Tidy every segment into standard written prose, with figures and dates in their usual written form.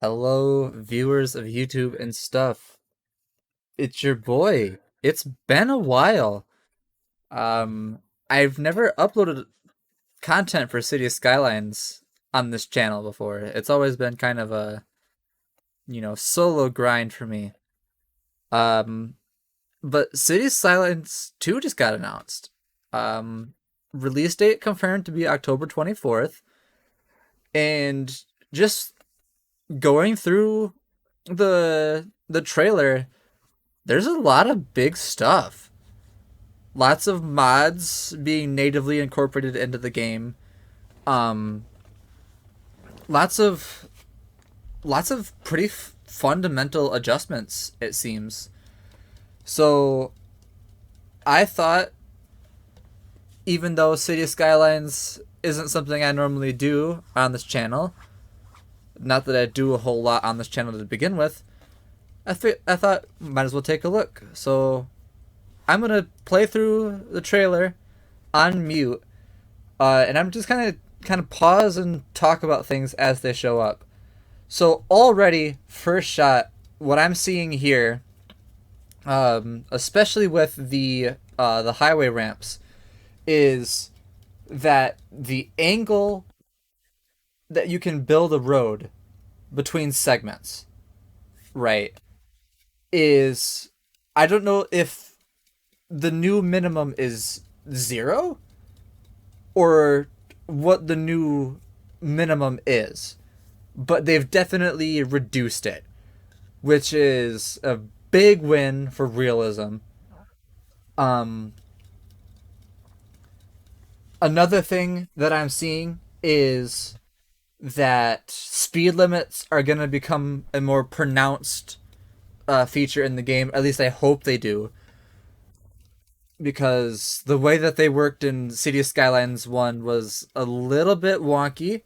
Hello, viewers of YouTube and stuff. It's your boy. It's been a while. I've never uploaded content for City Skylines on this channel before. It's always been kind of a, solo grind for me. Um, but City Skylines 2 just got announced. Um, Release date confirmed to be October 24th. And just going through the trailer, there's a lot of big stuff. Lots of mods being natively incorporated into the game. Um, lots of pretty fundamental adjustments, it seems. So I thought, even though City Skylines isn't something I normally do on this channel, not that I do a whole lot on this channel to begin with, I thought might as well take a look. So I'm gonna play through the trailer on mute, and I'm just kind of pause and talk about things as they show up. So already, first shot, what I'm seeing here, especially with the highway ramps, is that the angle that you can build a road between segments, right, is, I don't know if the new minimum is 0 or what the new minimum is, but they've definitely reduced it, which is a big win for realism. Um, Another thing that I'm seeing is that speed limits are going to become a more pronounced feature in the game. At least I hope they do, because the way that they worked in City Skylines 1 was a little bit wonky.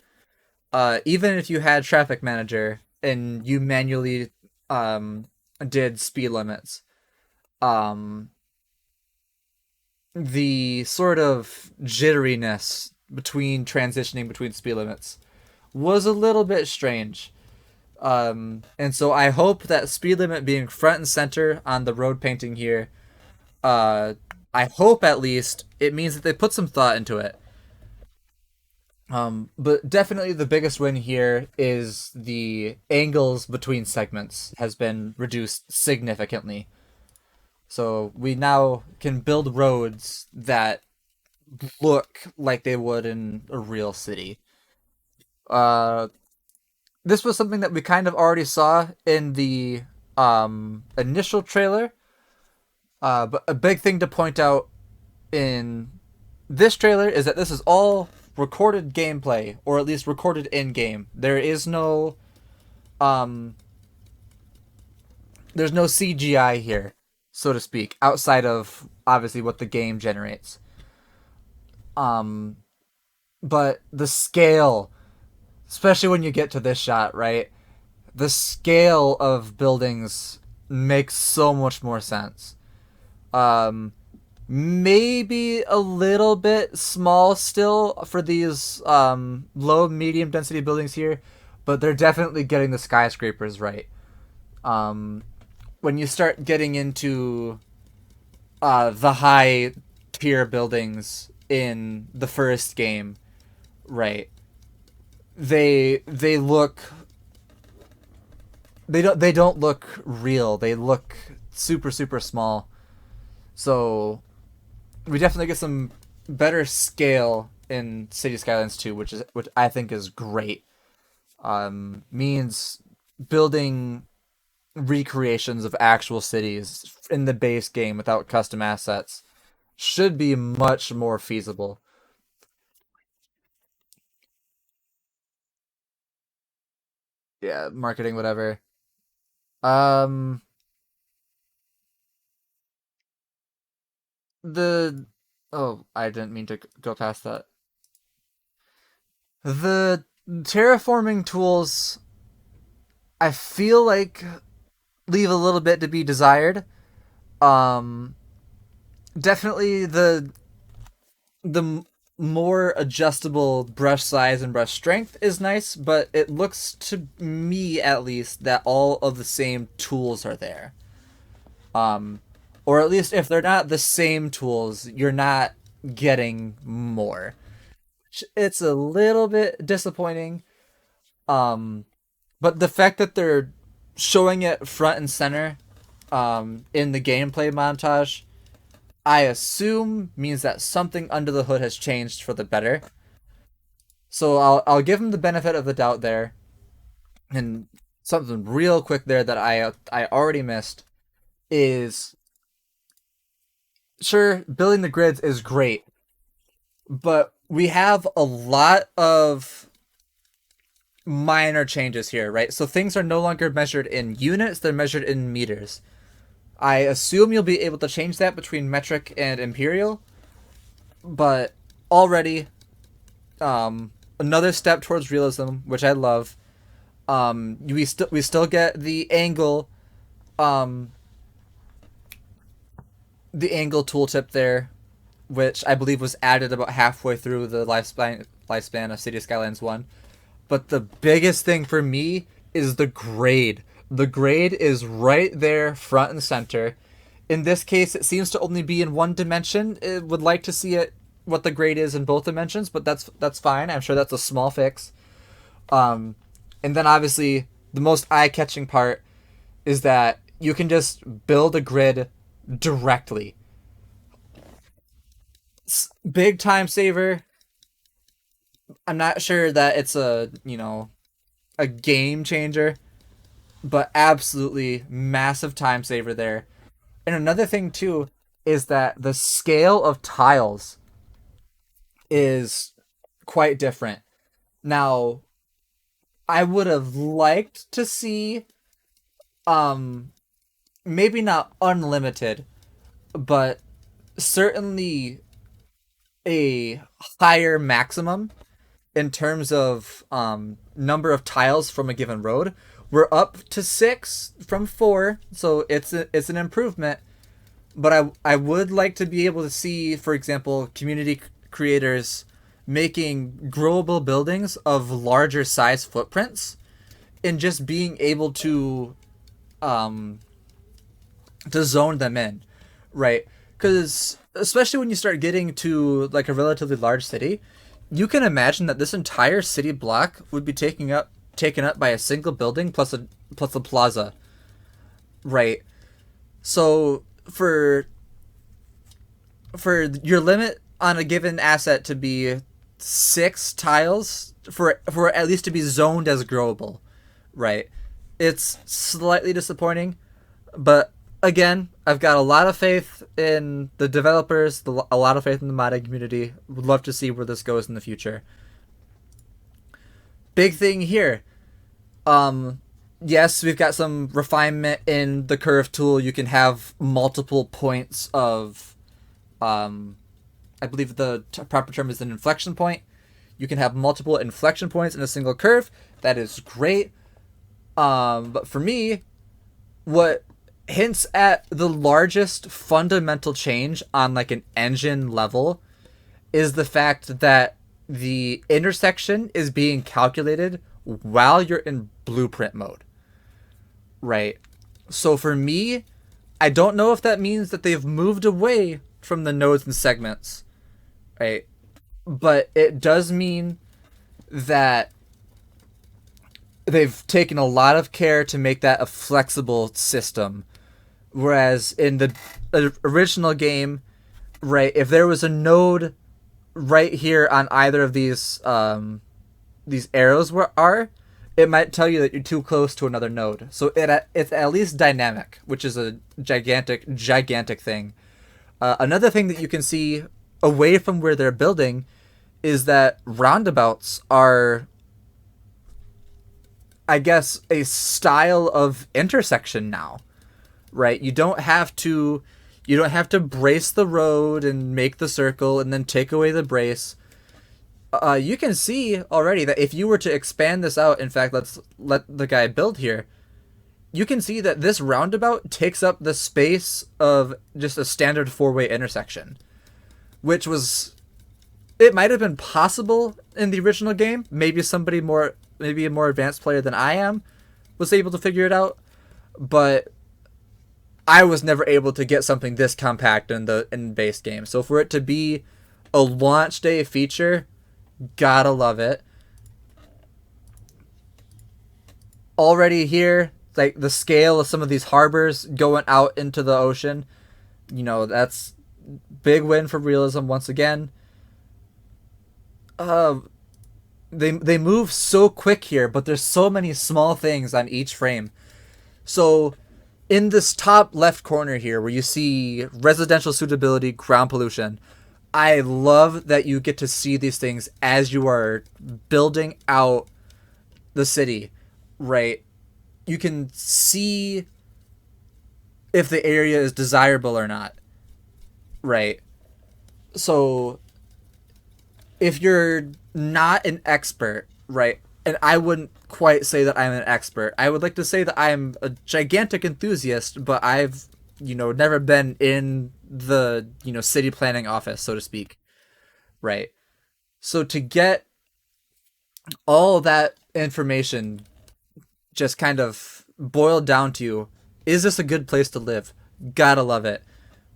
Even if you had traffic manager and you manually um, did speed limits, um, the sort of jitteriness between transitioning between speed limits was a little bit strange. And so I hope that speed limit being front and center on the road painting here, uh, I hope at least it means that they put some thought into it. But definitely the biggest win here is the angles between segments has been reduced significantly. So we now can build roads that look like they would in a real city. Uh, this was something that we kind of already saw in the initial trailer. But a big thing to point out in this trailer is that this is all recorded gameplay, or at least recorded in game. Um, there's no CGI here, so to speak, outside of obviously what the game generates. Um, but the scale, especially when you get to this shot, right? The scale of buildings makes so much more sense. Um, Maybe a little bit small still for these low medium density buildings here, but they're definitely getting the skyscrapers right. Um, when you start getting into the high tier buildings in the first game, right? They look, they don't look real. They look super small. So we definitely get some better scale in City Skylines 2, which I think is great. Means building recreations of actual cities in the base game without custom assets should be much more feasible. Yeah, marketing, whatever. Um, the oh, I didn't mean to go past that. The terraforming tools, I feel like, leave a little bit to be desired. Um, Definitely the more adjustable brush size and brush strength is nice, but it looks to me at least that all of the same tools are there. Um, or at least if they're not the same tools, you're not getting more. It's a little bit disappointing. Um, but the fact that they're showing it front and center in the gameplay montage, I assume means that something under the hood has changed for the better. So I'll give him the benefit of the doubt there. And something real quick there that I already missed is, sure, building the grids is great, but we have a lot of minor changes here, right? So things are no longer measured in units, they're measured in meters. I assume you'll be able to change that between metric and imperial, but already another step towards realism, which I love. We still get um the angle tooltip there, which I believe was added about halfway through the lifespan of City Skylines 1. But the biggest thing for me is the grade. The grade is right there, front and center. In this case, it seems to only be in one dimension. It would like to see it what the grade is in both dimensions, but that's fine. I'm sure that's a small fix. Um, and then obviously the most eye-catching part is that you can just build a grid directly. Big time saver. I'm not sure that it's a game changer, but absolutely massive time saver there. And another thing too is that the scale of tiles is quite different. Now, I would have liked to see um maybe not unlimited, but certainly a higher maximum in terms of number of tiles from a given road. We're up to 6 from 4, so it's an improvement. But I would like to be able to see, for example, community creators making growable buildings of larger size footprints and just being able um, to zone them in, right? Because especially when you start getting to like a relatively large city, you can imagine that this entire city block would be taken up by a single building plus a plaza, right? So for your limit on a given asset to be 6 tiles for at least to be zoned as growable, right? It's slightly disappointing, but again, I've got a lot of faith in the developers, a lot of faith in the modding community. Would love to see where this goes in the future. Big thing here. Um, yes, we've got some refinement in the curve tool. You can have multiple points of, um, I believe the proper term is an inflection point. You can have multiple inflection points in a single curve. That is great. But for me, what hints at the largest fundamental change on like an engine level is the fact that the intersection is being calculated while you're in blueprint mode, right? So for me, I don't know if that means that they've moved away from the nodes and segments, right? But it does mean that they've taken a lot of care to make that a flexible system. Whereas in the original game, right, if there was a node right here on either of these arrows are, it might tell you that you're too close to another node. So it's at least dynamic, which is a gigantic thing. Another thing that you can see away from where they're building is that roundabouts are, I guess, a style of intersection now, right? You don't have to brace the road and make the circle and then take away the brace. You can see already that if you were to expand this out, in fact, let's let the guy build here. You can see that this roundabout takes up the space of just a standard 4-way intersection, which was it might have been possible in the original game. Maybe a more advanced player than I am, was able to figure it out. But I was never able to get something this compact in base game. So for it to be a launch day feature, gotta love it. Already here, like the scale of some of these harbors going out into the ocean, that's big win for realism once again. Uh, they move so quick here, but there's so many small things on each frame. So in this top left corner here, where you see residential suitability, ground pollution, I love that you get to see these things as you are building out the city, right? You can see if the area is desirable or not, right? So if you're not an expert, right? And I wouldn't quite say that I'm an expert. I would like to say that I'm a gigantic enthusiast, but I've, never been in the, city planning office, so to speak, right? So to get all that information just kind of boiled down to you, is this a good place to live? Gotta love it.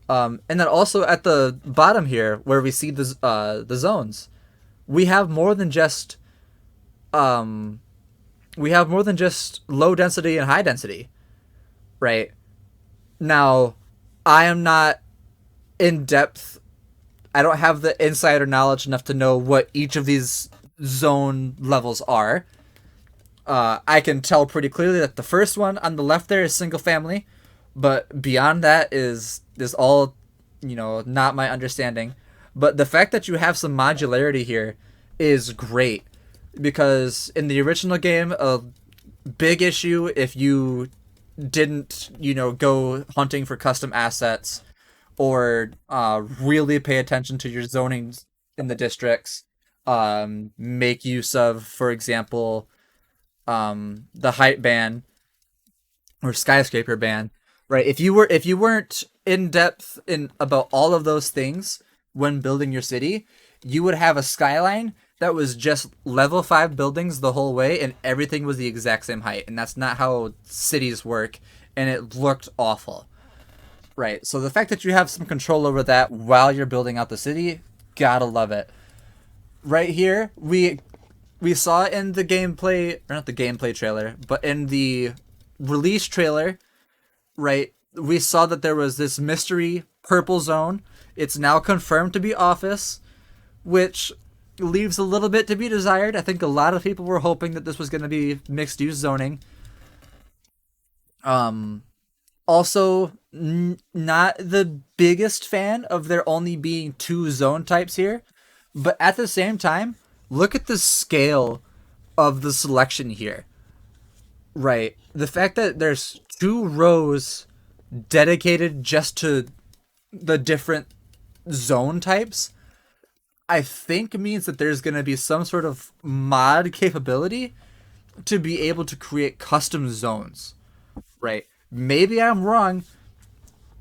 And then also at the bottom here, where we see the zones, we have more than just um, low density and high density, right? Now, I am not in depth. I don't have the insider knowledge enough to know what each of these zone levels are. I can tell pretty clearly that the first one on the left there is single family, but beyond that is all, not my understanding. But the fact that you have some modularity here is great, because in the original game, a big issue if you didn't, go hunting for custom assets, or really pay attention to your zoning in the districts, make use of, for example, the height ban or skyscraper ban, right? If you weren't in depth in about all of those things when building your city, you would have a skyline that was just level 5 buildings the whole way, and everything was the exact same height, and that's not how cities work, and it looked awful. Right. So the fact that you have some control over that while you're building out the city, gotta love it. Right here, we saw in the gameplay, or not the gameplay trailer, but in the release trailer, right, we saw that there was this mystery purple zone. It's now confirmed to be office, which leaves a little bit to be desired. I think a lot of people were hoping that this was going to be mixed use zoning. Also, not the biggest fan of there only being 2 zone types here, but at the same time, look at the scale of the selection here. Right. The fact that there's 2 rows dedicated just to the different zone types, I think means that there's going to be some sort of mod capability to be able to create custom zones. Right. Maybe I'm wrong,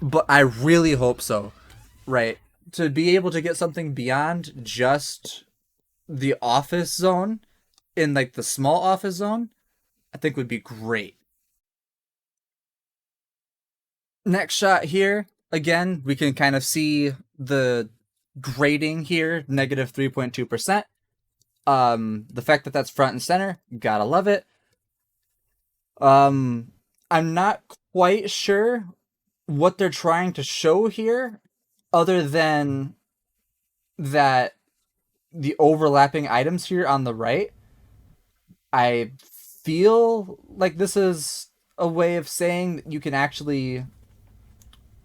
but I really hope so. Right. To be able to get something beyond just the office zone, in like the small office zone, I think would be great. Next shot here, again, we can kind of see the grading here, negative 3.2%. The fact that that's front and center, gotta love it. I'm not quite sure what they're trying to show here, other than that the overlapping items here on the right. I feel like this is a way of saying that you can actually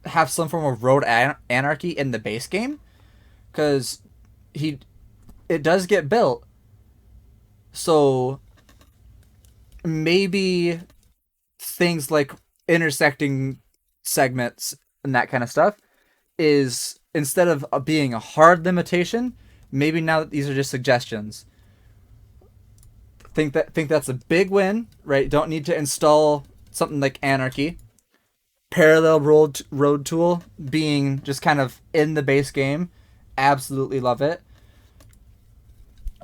have some form of road anarchy in the base game, because he it does get built, so maybe things like intersecting segments and that kind of stuff is, instead of being a hard limitation, maybe now that these are just suggestions. Think that's a big win, right? Don't need to install something like anarchy. Parallel road tool being just kind of in the base game, absolutely love it.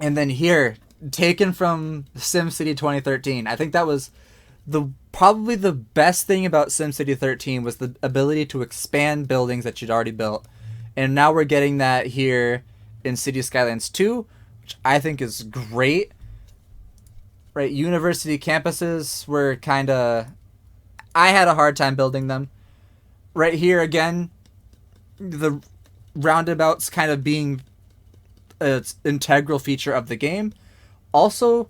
And then here, taken from SimCity 2013, I think that was the probably the best thing about SimCity 13 was the ability to expand buildings that you'd already built. And now we're getting that here in City Skylines 2, which I think is great. Right, university campuses were kind of I had a hard time building them. Right here again, the roundabouts kind of being an integral feature of the game. Also,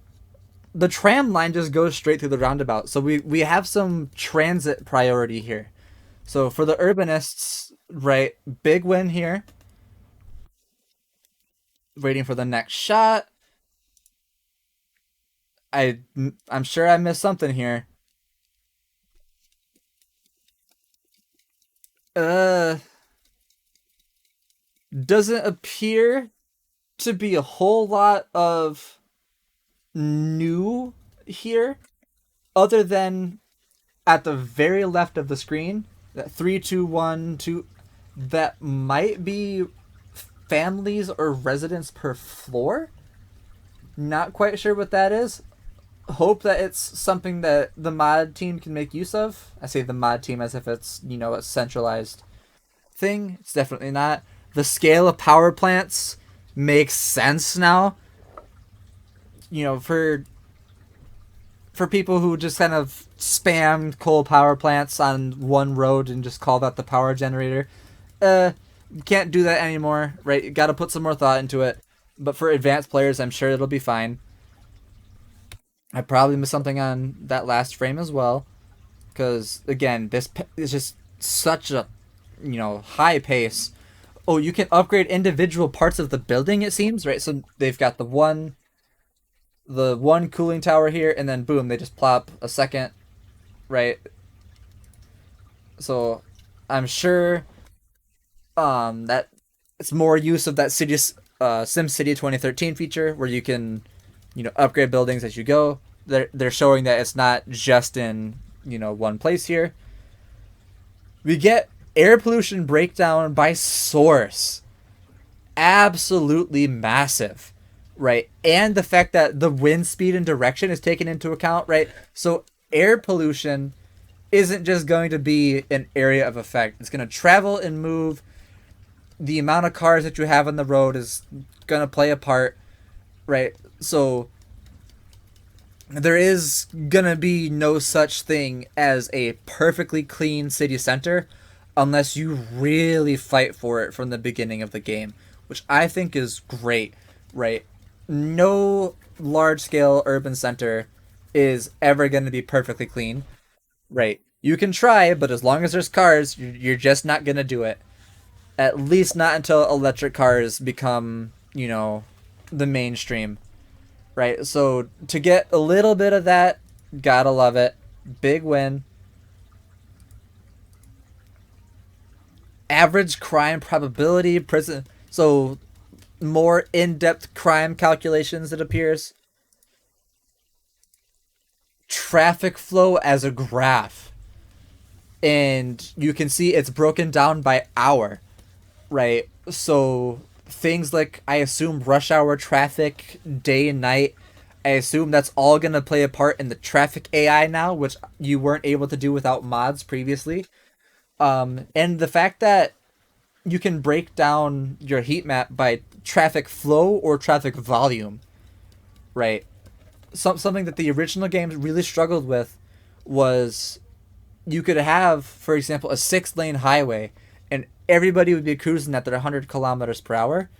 the tram line just goes straight through the roundabout. So we have some transit priority here. So for the urbanists, right, big win here. Waiting for the next shot. I I'm sure I missed something here. Uh doesn't appear to be a whole lot of new here other than at the very left of the screen that 3, 2, 1, 2 that might be families or residents per floor. Not quite sure what that is. Hope that it's something that the mod team can make use of. I say the mod team as if it's, a centralized thing. It's definitely not. The scale of power plants makes sense now. For people who just kind of spammed coal power plants on one road and just call that the power generator. Uh can't do that anymore, right? You got to put some more thought into it. But for advanced players, I'm sure it'll be fine. I probably missed something on that last frame as well, because again, this is just such a high pace. Oh, you can upgrade individual parts of the building. It seems right. So they've got the one cooling tower here, and then boom, they just plop a second right. So I'm sure that it's more use of that city Sim City 2013 feature where you can upgrade buildings as you go. They're showing that it's not just in one place here. We get air pollution breakdown by source, absolutely massive, right? And the fact that the wind speed and direction is taken into account, right? So air pollution isn't just going to be an area of effect. It's going to travel and move. The amount of cars that you have on the road is going to play a part, right? So there is gonna be no such thing as a perfectly clean city center unless you really fight for it from the beginning of the game, which I think is great, right? No large scale urban center is ever going to be perfectly clean, right? You can try, but as long as there's cars, you're just not going to do it. At least not until electric cars become, the mainstream, right? So to get a little bit of that, gotta love it. Big win. Average crime probability, prison. So more in-depth crime calculations. It appears. Traffic flow as a graph, and you can see it's broken down by hour, right? So things like I assume rush hour traffic, day and night. I assume that's all gonna play a part in the traffic AI now, which you weren't able to do without mods previously. And the fact that you can break down your heat map by traffic flow or traffic volume, right? Something that the original games really struggled with was you could have, for example, a 6 lane highway, and everybody would be cruising at their 100 kilometers per hour,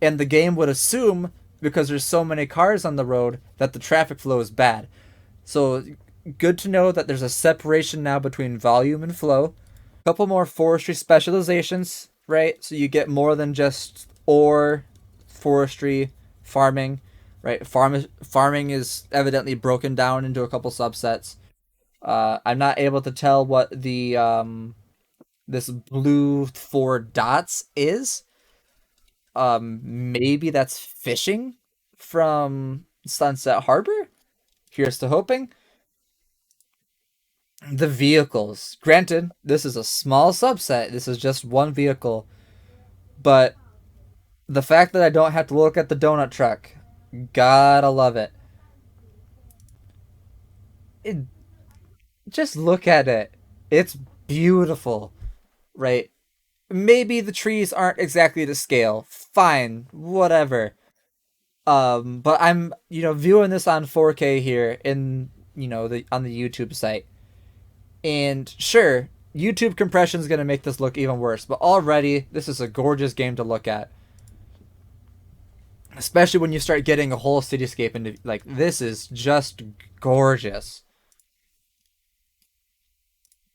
and the game would assume because there's so many cars on the road that the traffic flow is bad. So good to know that there's a separation now between volume and flow. A couple more forestry specializations, right? So you get more than just ore, forestry, farming, right? Farming is evidently broken down into a couple subsets. I'm not able to tell what the this blue 4 dots is. Maybe that's fishing from Sunset Harbor. Here's to hoping. The vehicles. Granted, this is a small subset. This is just one vehicle, but the fact that I don't have to look at the donut truck Gotta love it. it. Just look at it. It's beautiful, right? Maybe the trees aren't exactly to scale. Fine, whatever. But I'm, viewing this on 4K here in, the on the YouTube site. And sure, YouTube compression is going to make this look even worse, but already this is a gorgeous game to look at. Especially when you start getting a whole cityscape into like this is just gorgeous.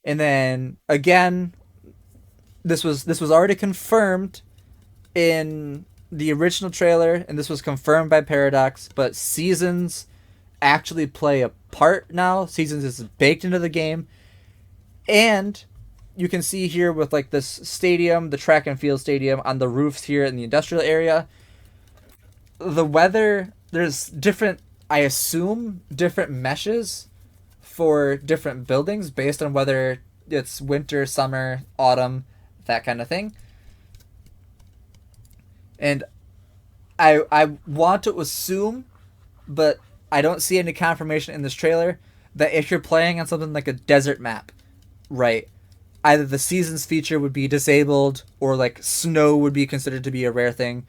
And then again, this was already confirmed in the original trailer, and this was confirmed by Paradox, but seasons actually play a part now. Seasons is baked into the game, and you can see here with like this stadium, the track and field stadium on the roofs here in the industrial area, the weather, there's different, I assume, different meshes for different buildings based on whether it's winter, summer, autumn, that kind of thing. And I want to assume, but I don't see any confirmation in this trailer that if you're playing on something like a desert map, right, either the seasons feature would be disabled or like snow would be considered to be a rare thing,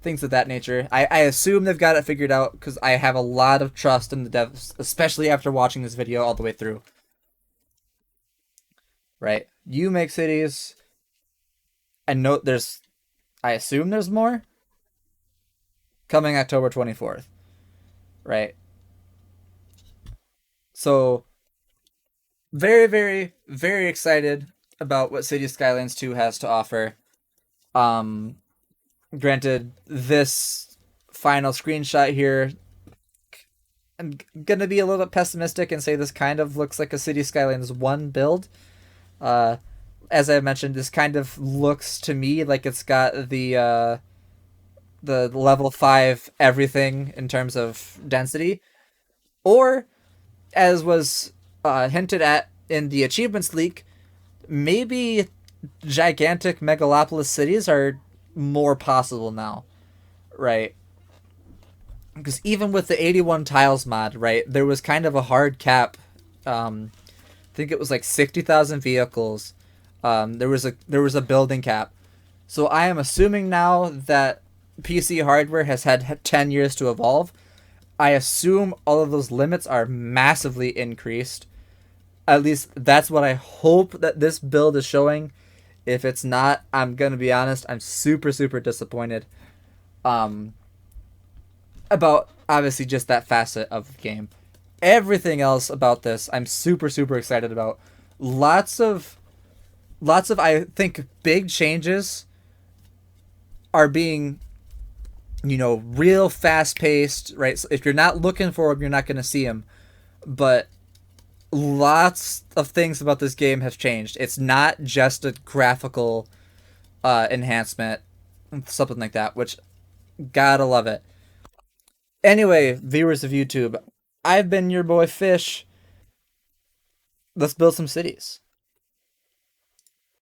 things of that nature. I assume they've got it figured out because I have a lot of trust in the devs, especially after watching this video all the way through. Right, you make cities. I know there's. I assume there's more coming October 24th. Right, so very, very, very excited about what City Skylines 2 has to offer. Um, Granted, this final screenshot here, I'm gonna be a little bit pessimistic and say this kind of looks like a City Skylines 1 build. Uh, as I mentioned, this kind of looks to me like it's got the level 5 everything in terms of density, or as was hinted at in the achievements leak, maybe gigantic megalopolis cities are more possible now, right? Because even with the 81 tiles mod, right, there was kind of a hard cap. I think it was like 60,000 vehicles. There was a building cap. So I am assuming now that PC hardware has had 10 years to evolve. I assume all of those limits are massively increased. At least that's what I hope that this build is showing. If it's not, I'm gonna be honest, I'm super super disappointed. Um, about obviously just that facet of the game. Everything else about this, I'm super super excited about. Lots of I think big changes are being, real fast paced, right? So if you're not looking for them, you're not going to see them. But lots of things about this game have changed. It's not just a graphical enhancement, something like that, which gotta love it. Anyway, viewers of YouTube, I've been your boy Fish. Let's build some cities.